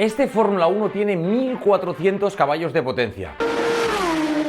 Este Fórmula 1 tiene 1400 caballos de potencia.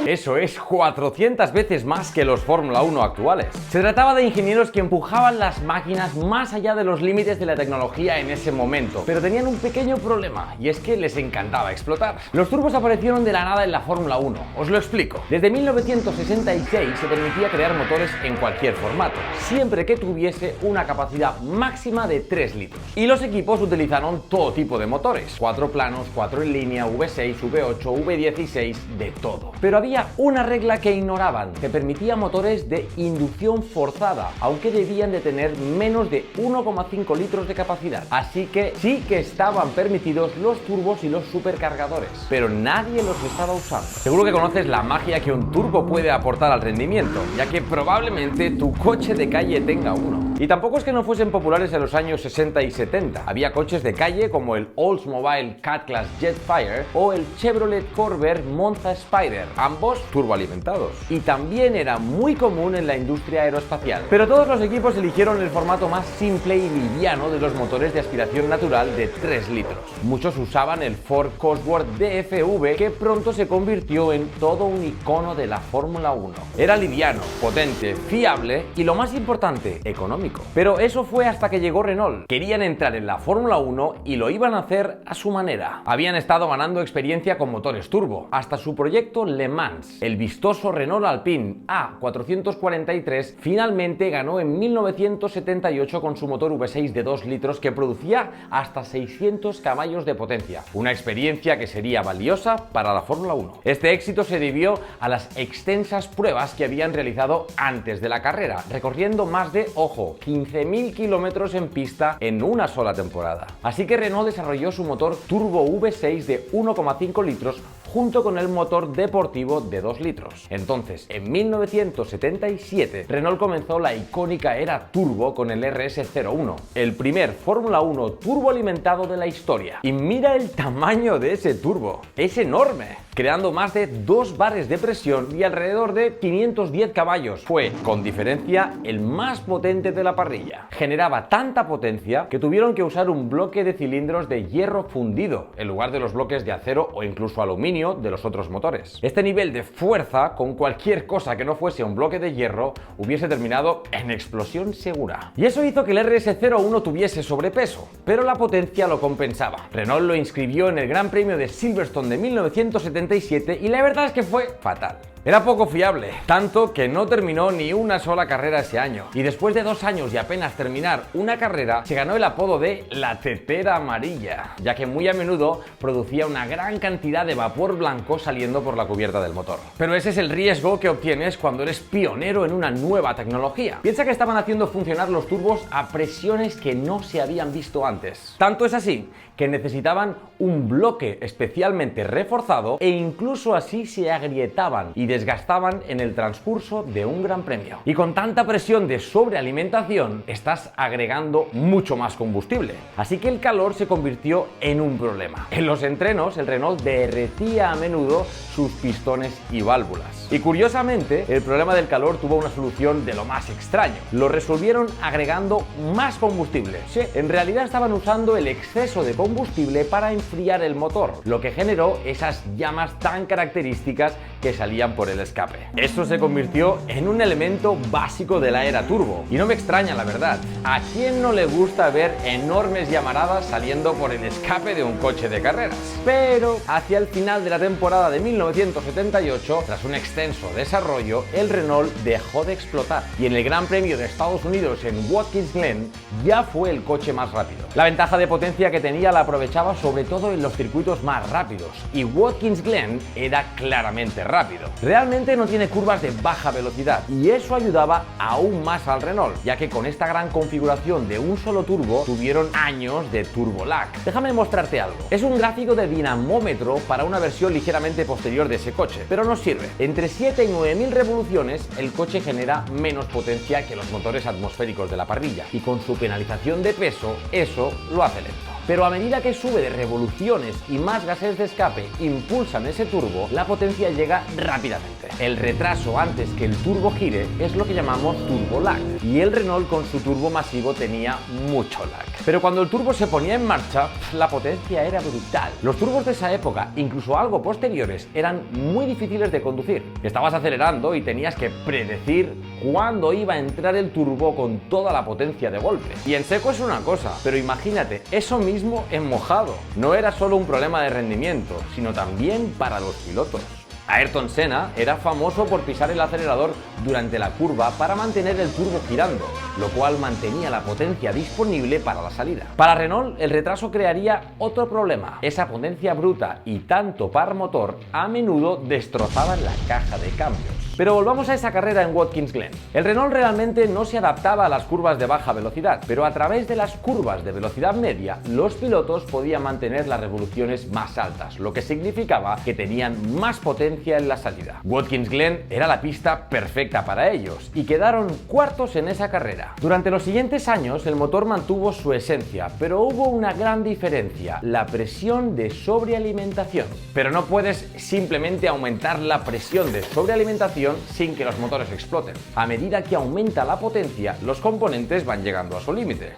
Eso es 400 veces más que los Fórmula 1 actuales. Se trataba de ingenieros que empujaban las máquinas más allá de los límites de la tecnología en ese momento, pero tenían un pequeño problema, y es que les encantaba explotar. Los turbos aparecieron de la nada en la Fórmula 1, os lo explico. Desde 1966 se permitía crear motores en cualquier formato, siempre que tuviese una capacidad máxima de 3 litros. Y los equipos utilizaron todo tipo de motores, 4 planos, 4 en línea, V6, V8, V16, de todo. Pero había una regla que ignoraban, que permitía motores de inducción forzada, aunque debían de tener menos de 1,5 litros de capacidad. Así que sí que estaban permitidos los turbos y los supercargadores, pero nadie los estaba usando. Seguro que conoces la magia que un turbo puede aportar al rendimiento, ya que probablemente tu coche de calle tenga uno. Y tampoco es que no fuesen populares en los años 60 y 70. Había coches de calle como el Oldsmobile Cat-Class Jetfire o el Chevrolet Corvair Monza Spider, ambos turboalimentados. Y también era muy común en la industria aeroespacial. Pero todos los equipos eligieron el formato más simple y liviano de los motores de aspiración natural de 3 litros. Muchos usaban el Ford Cosworth DFV, que pronto se convirtió en todo un icono de la Fórmula 1. Era liviano, potente, fiable y, lo más importante, económico. Pero eso fue hasta que llegó Renault. Querían entrar en la Fórmula 1 y lo iban a hacer a su manera. Habían estado ganando experiencia con motores turbo, hasta su proyecto Le Mans. El vistoso Renault Alpine A443 finalmente ganó en 1978 con su motor V6 de 2 litros que producía hasta 600 caballos de potencia. Una experiencia que sería valiosa para la Fórmula 1. Este éxito se debió a las extensas pruebas que habían realizado antes de la carrera, recorriendo más de, ojo, 15.000 kilómetros en pista en una sola temporada. Así que Renault desarrolló su motor turbo V6 de 1,5 litros junto con el motor deportivo de 2 litros. Entonces, en 1977, Renault comenzó la icónica era turbo con el RS01, el primer Fórmula 1 turboalimentado de la historia. Y mira el tamaño de ese turbo, es enorme, creando más de 2 bares de presión y alrededor de 510 caballos. Fue, con diferencia, el más potente de la parrilla. Generaba tanta potencia que tuvieron que usar un bloque de cilindros de hierro fundido en lugar de los bloques de acero o incluso aluminio de los otros motores. Este nivel de fuerza con cualquier cosa que no fuese un bloque de hierro hubiese terminado en explosión segura. Y eso hizo que el RS01 tuviese sobrepeso, pero la potencia lo compensaba. Renault lo inscribió en el Gran Premio de Silverstone de 1977 y la verdad es que fue fatal. Era poco fiable, tanto que no terminó ni una sola carrera ese año. Y después de 2 años y apenas terminar una carrera, se ganó el apodo de la tetera amarilla, ya que muy a menudo producía una gran cantidad de vapor blanco saliendo por la cubierta del motor. Pero ese es el riesgo que obtienes cuando eres pionero en una nueva tecnología. Piensa que estaban haciendo funcionar los turbos a presiones que no se habían visto antes. Tanto es así que necesitaban un bloque especialmente reforzado e incluso así se agrietaban y desgastaban en el transcurso de un gran premio. Y con tanta presión de sobrealimentación, estás agregando mucho más combustible. Así que el calor se convirtió en un problema. En los entrenos, el Renault derretía a menudo sus pistones y válvulas. Y curiosamente, el problema del calor tuvo una solución de lo más extraño. Lo resolvieron agregando más combustible. Sí, en realidad estaban usando el exceso de combustible para enfriar el motor, lo que generó esas llamas tan características que salían por el escape. Esto se convirtió en un elemento básico de la era turbo. Y no me extraña, la verdad. ¿A quién no le gusta ver enormes llamaradas saliendo por el escape de un coche de carreras? Pero hacia el final de la temporada de 1978, tras un extenso desarrollo, el Renault dejó de explotar. Y en el Gran Premio de Estados Unidos en Watkins Glen ya fue el coche más rápido. La ventaja de potencia que tenía la aprovechaba sobre todo en los circuitos más rápidos. Y Watkins Glen era claramente rápido. Realmente no tiene curvas de baja velocidad y eso ayudaba aún más al Renault, ya que con esta gran configuración de un solo turbo tuvieron años de turbo lag. Déjame mostrarte algo. Es un gráfico de dinamómetro para una versión ligeramente posterior de ese coche, pero nos sirve. Entre 7 y 9.000 revoluciones el coche genera menos potencia que los motores atmosféricos de la parrilla y con su penalización de peso eso lo hace lento. pero a medida que sube de revoluciones y más gases de escape impulsan ese turbo, la potencia llega rápidamente. El retraso antes que el turbo gire es lo que llamamos turbo lag, y el Renault con su turbo masivo tenía mucho lag. Pero cuando el turbo se ponía en marcha, la potencia era brutal. Los turbos de esa época, incluso algo posteriores, eran muy difíciles de conducir. Estabas acelerando y tenías que predecir cuándo iba a entrar el turbo con toda la potencia de golpe. Y en seco es una cosa, pero imagínate eso mismo en mojado. No era solo un problema de rendimiento, sino también para los pilotos. Ayrton Senna era famoso por pisar el acelerador durante la curva para mantener el turbo girando, lo cual mantenía la potencia disponible para la salida. Para Renault, el retraso crearía otro problema. Esa potencia bruta y tanto par motor a menudo destrozaban la caja de cambios. Pero volvamos a esa carrera en Watkins Glen. El Renault realmente no se adaptaba a las curvas de baja velocidad, pero a través de las curvas de velocidad media, los pilotos podían mantener las revoluciones más altas, lo que significaba que tenían más potencia en la salida. Watkins Glen era la pista perfecta para ellos y quedaron cuartos en esa carrera. Durante los siguientes años, el motor mantuvo su esencia, pero hubo una gran diferencia: la presión de sobrealimentación. Pero no puedes simplemente aumentar la presión de sobrealimentación sin que los motores exploten. A medida que aumenta la potencia, los componentes van llegando a su límite.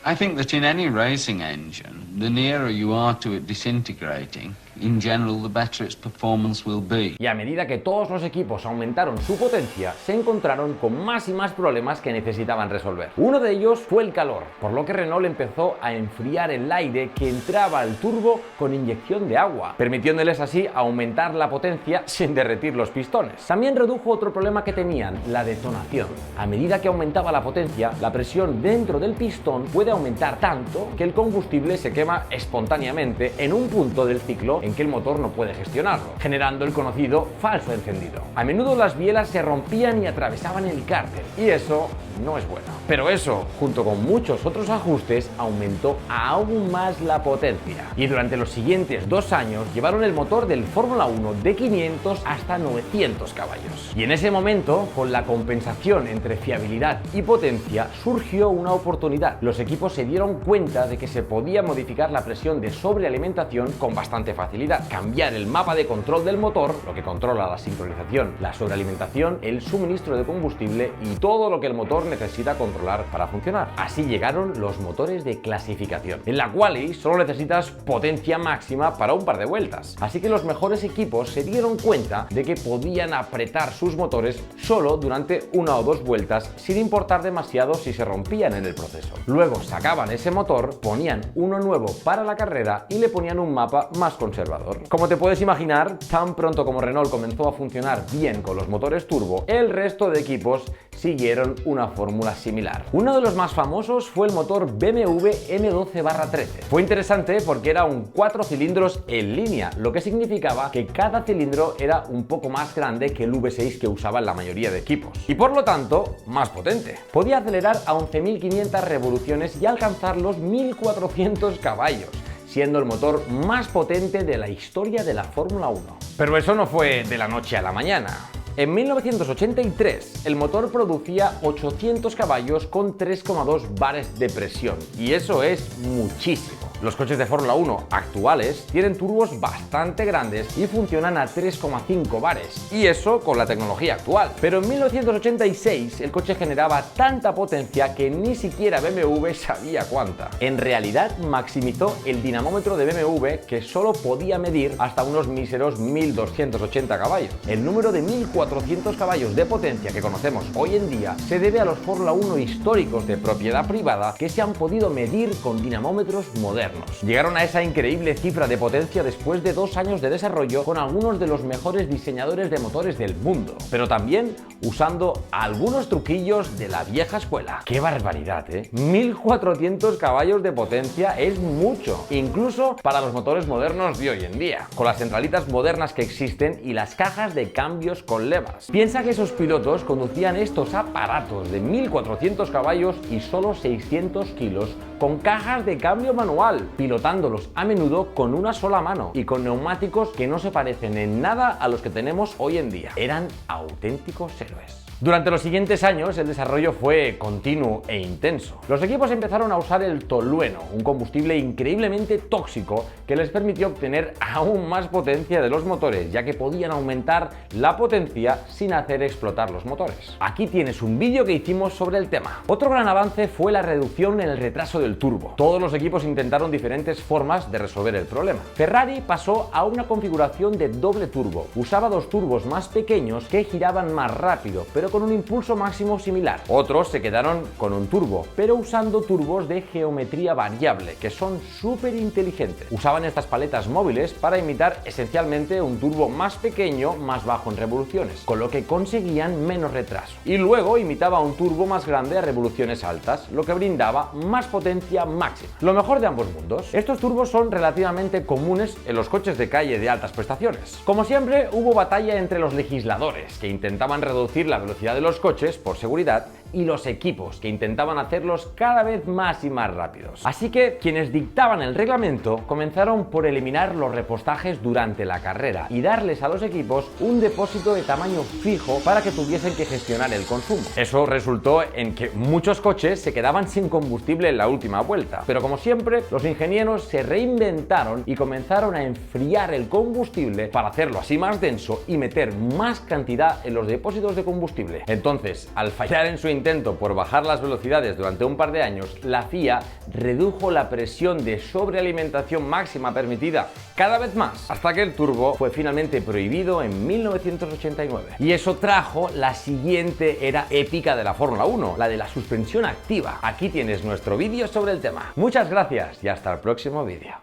I think that in any racing engine, the nearer you are to it disintegrating, in general, the better its performance will be. Y a medida que todos los equipos aumentaron su potencia, se encontraron con más y más problemas que necesitaban resolver. Uno de ellos fue el calor, por lo que Renault empezó a enfriar el aire que entraba al turbo con inyección de agua, permitiéndoles así aumentar la potencia sin derretir los pistones. También redujo otro problema que tenían: la detonación. A medida que aumentaba la potencia, la presión dentro del pistón puede aumentar tanto que el combustible se quema espontáneamente en un punto del ciclo en que el motor no puede gestionarlo, generando el conocido falso encendido. A menudo las bielas se rompían y atravesaban el cárter, y eso no es bueno. Pero eso, junto con muchos otros ajustes, aumentó aún más la potencia. Y durante los siguientes 2 años llevaron el motor del Fórmula 1 de 500 hasta 900 caballos. Y en ese momento, con la compensación entre fiabilidad y potencia, surgió una oportunidad. Los equipos se dieron cuenta de que se podía modificar la presión de sobrealimentación con bastante facilidad. Cambiar el mapa de control del motor, lo que controla la sincronización, la sobrealimentación, el suministro de combustible y todo lo que el motor necesita controlar para funcionar. Así llegaron los motores de clasificación. En la quali solo necesitas potencia máxima para un par de vueltas. Así que los mejores equipos se dieron cuenta de que podían apretar sus motores solo durante 1 o 2 vueltas, sin importar demasiado si se rompían en el proceso. Luego sacaban ese motor, ponían uno nuevo para la carrera y le ponían un mapa más conservador. Como te puedes imaginar, tan pronto como Renault comenzó a funcionar bien con los motores turbo, el resto de equipos siguieron una fórmula similar. Uno de los más famosos fue el motor BMW M12/13. Fue interesante porque era un 4 cilindros en línea, lo que significaba que cada cilindro era un poco más grande que el V6 que usaban la mayoría de equipos, y por lo tanto más potente. Podía acelerar a 11.500 revoluciones y alcanzar los 1.400 caballos, siendo el motor más potente de la historia de la Fórmula 1. Pero eso no fue de la noche a la mañana. En 1983, el motor producía 800 caballos con 3,2 bares de presión, y eso es muchísimo. Los coches de Fórmula 1 actuales tienen turbos bastante grandes y funcionan a 3,5 bares, y eso con la tecnología actual. Pero en 1986 el coche generaba tanta potencia que ni siquiera BMW sabía cuánta. En realidad maximizó el dinamómetro de BMW, que solo podía medir hasta unos míseros 1280 caballos. El número de 1400 caballos de potencia que conocemos hoy en día se debe a los Fórmula 1 históricos de propiedad privada que se han podido medir con dinamómetros modernos. Llegaron a esa increíble cifra de potencia después de 2 años de desarrollo con algunos de los mejores diseñadores de motores del mundo, pero también usando algunos truquillos de la vieja escuela. ¡Qué barbaridad, eh! 1400 caballos de potencia es mucho, incluso para los motores modernos de hoy en día, con las centralitas modernas que existen y las cajas de cambios con levas. Piensa que esos pilotos conducían estos aparatos de 1400 caballos y solo 600 kilos con cajas de cambio manual, pilotándolos a menudo con una sola mano y con neumáticos que no se parecen en nada a los que tenemos hoy en día. Eran auténticos héroes. Durante los siguientes años el desarrollo fue continuo e intenso. Los equipos empezaron a usar el tolueno, un combustible increíblemente tóxico que les permitió obtener aún más potencia de los motores, ya que podían aumentar la potencia sin hacer explotar los motores. Aquí tienes un vídeo que hicimos sobre el tema. Otro gran avance fue la reducción en el retraso del turbo. Todos los equipos intentaron diferentes formas de resolver el problema. Ferrari pasó a una configuración de doble turbo. Usaba dos turbos más pequeños que giraban más rápido, pero con un impulso máximo similar. Otros se quedaron con un turbo, pero usando turbos de geometría variable, que son súper inteligentes. Usaban estas paletas móviles para imitar esencialmente un turbo más pequeño, más bajo en revoluciones, con lo que conseguían menos retraso. Y luego imitaba un turbo más grande a revoluciones altas, lo que brindaba más potencia máxima. Lo mejor de ambos mundos. Estos turbos son relativamente comunes en los coches de calle de altas prestaciones. Como siempre, hubo batalla entre los legisladores, que intentaban reducir la velocidad de los coches por seguridad, y los equipos, que intentaban hacerlos cada vez más y más rápidos. Así que quienes dictaban el reglamento comenzaron por eliminar los repostajes durante la carrera y darles a los equipos un depósito de tamaño fijo para que tuviesen que gestionar el consumo. Eso resultó en que muchos coches se quedaban sin combustible en la última vuelta, pero como siempre, los ingenieros se reinventaron y comenzaron a enfriar el combustible para hacerlo así más denso y meter más cantidad en los depósitos de combustible. Entonces, al fallar en su intento por bajar las velocidades durante un par de años, la FIA redujo la presión de sobrealimentación máxima permitida cada vez más, hasta que el turbo fue finalmente prohibido en 1989. Y eso trajo la siguiente era épica de la Fórmula 1, la de la suspensión activa. Aquí tienes nuestro vídeo sobre el tema. Muchas gracias y hasta el próximo vídeo.